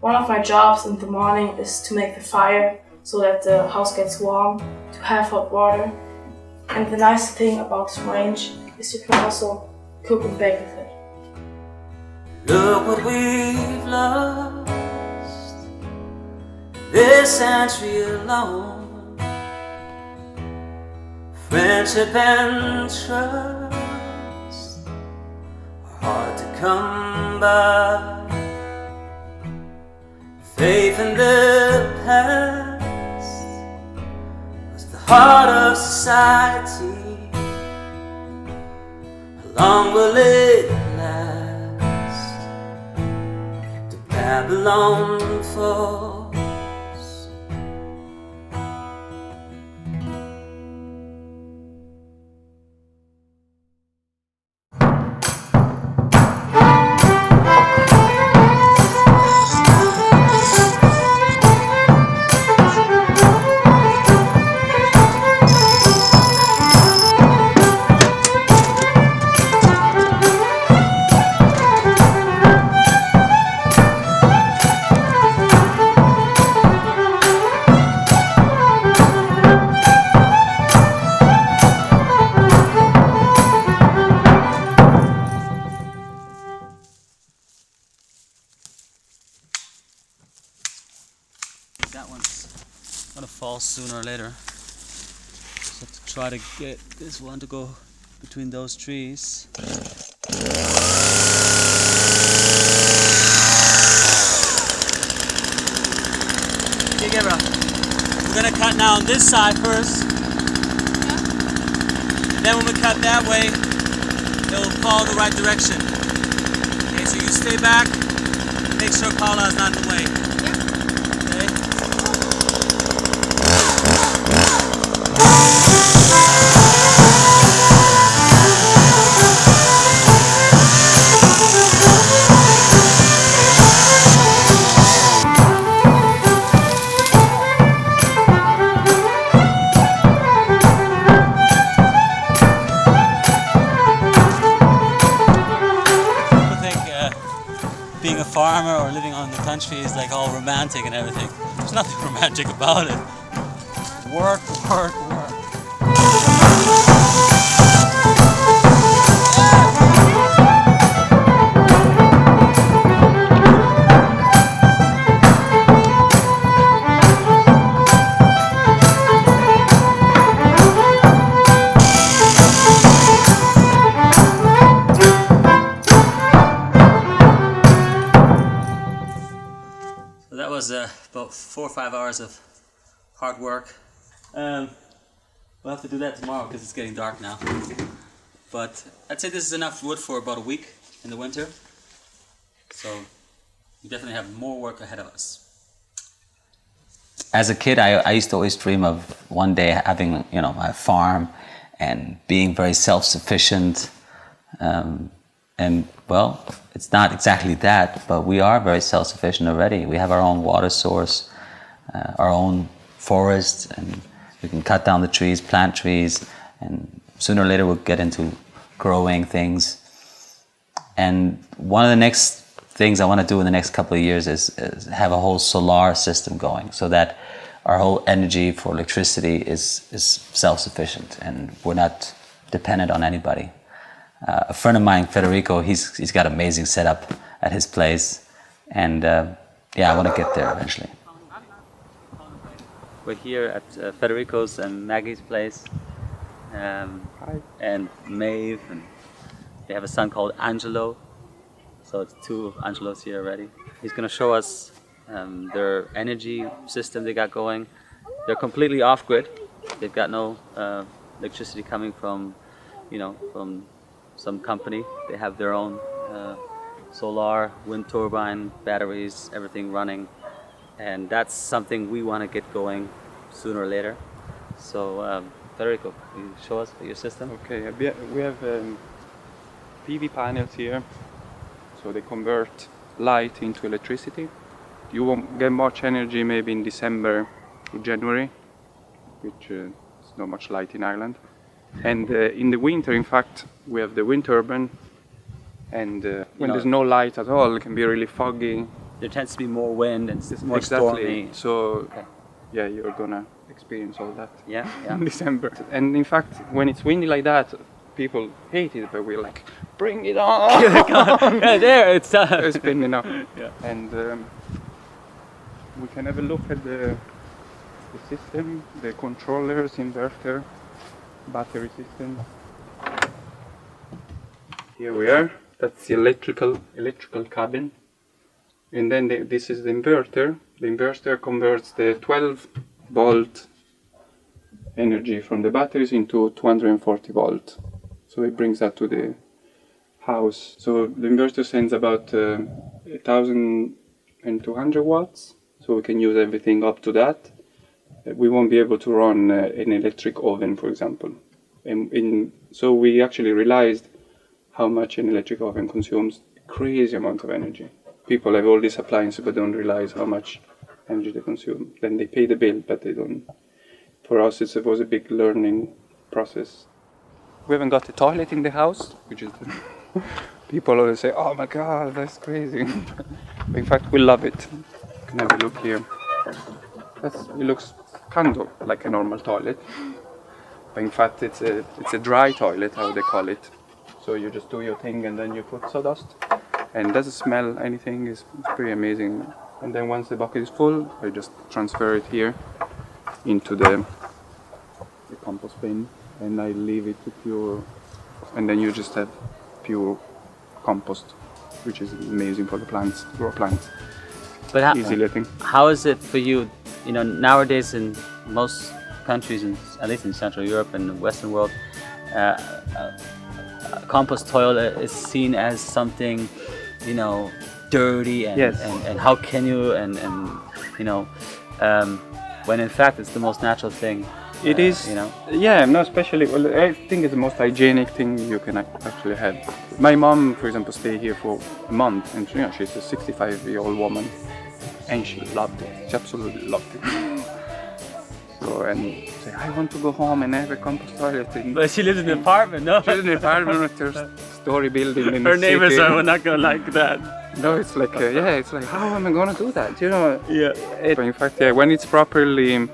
One of my jobs in the morning is to make the fire so that the house gets warm, to have hot water. And the nice thing about this range is you can also cook and bake with it. Look what we've lost this century alone. Friendship and trust are hard to come by. Faith in the past was the heart of society. How long will it last? To Babylon falls. That one's gonna fall sooner or later. Just have to try to get this one to go between those trees. Okay, Gabriel. We're gonna cut now on this side first. And then when we cut that way, it'll fall the right direction. Okay, so you stay back. Make sure Paula is not in the way. Being a farmer or living on the country is like all romantic and everything. There's nothing romantic about it. Work, work, work. That was about 4 or 5 hours of hard work. We'll have to do that tomorrow because it's getting dark now. But I'd say this is enough wood for about a week in the winter. So we definitely have more work ahead of us. As a kid, I used to always dream of one day having, a farm and being very self-sufficient. And well, it's not exactly that, but we are very self-sufficient already. We have our own water source, our own forest, and we can cut down the trees, plant trees, and sooner or later we'll get into growing things. And one of the next things I want to do in the next couple of years is have a whole solar system going, so that our whole energy for electricity is self-sufficient and we're not dependent on anybody. A friend of mine, Federico, he's got an amazing setup at his place, and I want to get there eventually. We're here at Federico's and Maggie's place, and Maeve, and they have a son called Angelo, so it's 2 Angelos here already. He's going to show us their energy system they got going. They're completely off-grid. They've got no electricity coming from, from some company. They have their own solar, wind turbine, batteries, everything running, and that's something we want to get going sooner or later. So Federico, can you show us your system? Okay, we have PV panels here, so they convert light into electricity. You won't get much energy maybe in December to January, which is not much light in Ireland. And in the winter, in fact, we have the wind turbine, and when there's no light at all, it can be really foggy, there tends to be more wind and it's more exactly. stormy. So, Okay. yeah, you're gonna experience all that Yeah, yeah. in December. And in fact, when it's windy like that, people hate it, but we're like, bring it on! Yeah, there, it's It's been enough. Yeah. And we can have a look at the system, the controllers, inverter, battery system. Here we are. That's the electrical cabin. And then this is the inverter. The inverter converts the 12-volt energy from the batteries into 240 volt. So it brings that to the house. So the inverter sends about 1,200 watts. So we can use everything up to that. We won't be able to run an electric oven, for example. So we actually realized how much an electric oven consumes a crazy amount of energy. People have all these appliances but don't realize how much energy they consume. Then they pay the bill, but they don't. For us, it was a big learning process. We haven't got a toilet in the house, which is people always say, "Oh my God, that's crazy." But in fact, we love it. You can have a look here. It looks kind of like a normal toilet, but in fact, it's a dry toilet, how they call it. So you just do your thing and then you put sawdust, and it doesn't smell anything. It's pretty amazing. And then once the bucket is full, I just transfer it here into the compost bin, and I leave it to cure, and then you just have pure compost, which is amazing for the plants, grow plants. But Easily, I think. how is it for you? You know, nowadays in most countries, at least in Central Europe and the Western world, compost toilet is seen as something, you know, dirty and Yes. and how can you and you know, when in fact it's the most natural thing. It is, you know. yeah, no, especially, well, I think it's the most hygienic thing you can actually have. My mom, for example, stayed here for a month, and you know, she's a 65-year-old woman, and she loved it. She absolutely loved it. So, and say, I want to go home and have a compost toilet. But she lives in an apartment, no? She's in an apartment with her story building in Her the neighbors city. are not gonna like that. No, it's like, yeah, it's like, how am I gonna do that? You know? Yeah. But in fact, yeah, when it's properly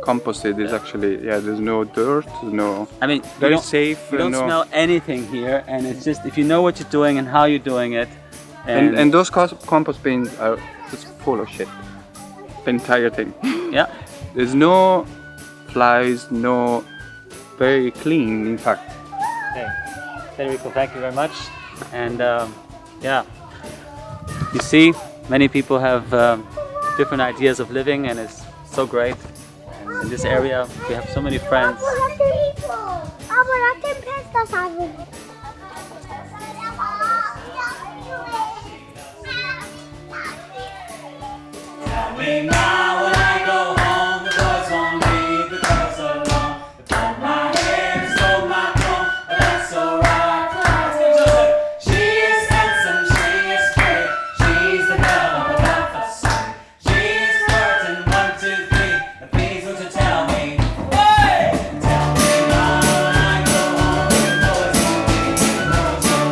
composted, it's actually, yeah, there's no dirt, no. I mean, Very safe. You don't no. smell anything here, and it's just if you know what you're doing and how you're doing it. And those compost bins are just full of shit. The entire thing. Yeah. There's no flies, no, very clean, in fact. Okay. Federico, thank you very much. And yeah, you see, many people have different ideas of living, and it's so great. And in this area, we have so many friends. Tell me now when I go home, the boys won't leave the girls alone. They pulled my hair and stole my comb, but that's alright. She is handsome, she is great, she's the girl of the prophecy. She is flirting 1, 2, 3, please would you tell me? Hey! Tell me now when I go home, the boys won't leave the girls alone.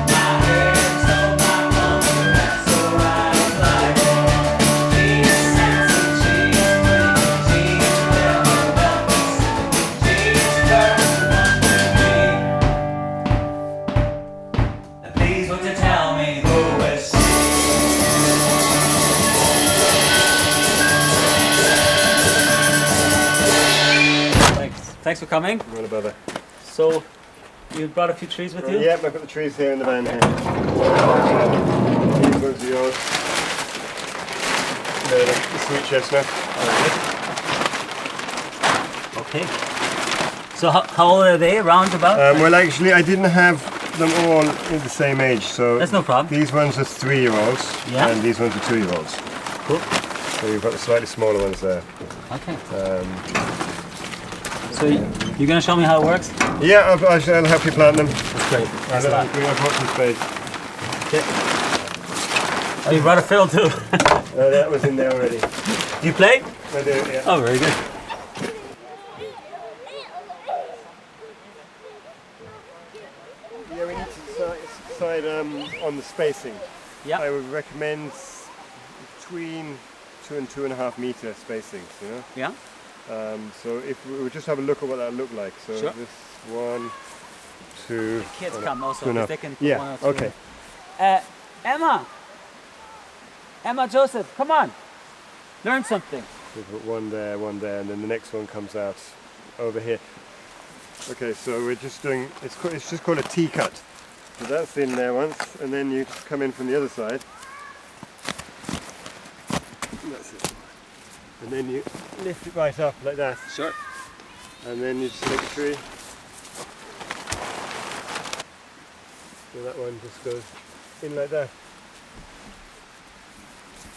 My hair and stole my comb, but that's alright. Thanks for coming. Not a bother. So, you brought a few trees with you? Yeah, I've got the trees here in the van here. These ones are yours. They're the sweet chestnut. Okay. So how old are they, round about? Well, actually, I didn't have them all in the same age, so That's no problem. these ones are 3-year-olds, Yeah. and these ones are 2-year-olds. Cool. So you've got the slightly smaller ones there. Okay. So you're going to show me how it works? Yeah, I'll help you plant them. That's great. Thanks a lot. I've got some spades. Okay. Oh, you brought a fiddle too. That was in there already. Do you play? I do, yeah. Oh, very good. Yeah, we need to decide on the spacing. Yeah. I would recommend between 2 and 2.5 meter spacings, you know. Yeah. So if we would just have a look at what that looked like. So Sure. this 1, 2. Kids oh, no, come also, 2.5. because they can put Yeah. 1 or 2. Okay. Emma Joseph, come on. Learn something. We put one there, and then the next one comes out over here. Okay, so we're just doing. It's just called a T-cut. So that's in there once, and then you just come in from the other side. That's it. And then you lift it right up like that, Sure. and then you just take a tree. So that one just goes in like that.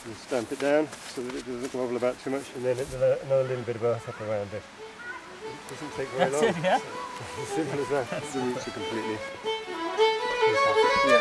You stamp it down so that it doesn't wobble about too much, and then another little bit of earth up around it. It doesn't take very long. That's it, yeah? As simple as that. It's the roots are completely. Yeah.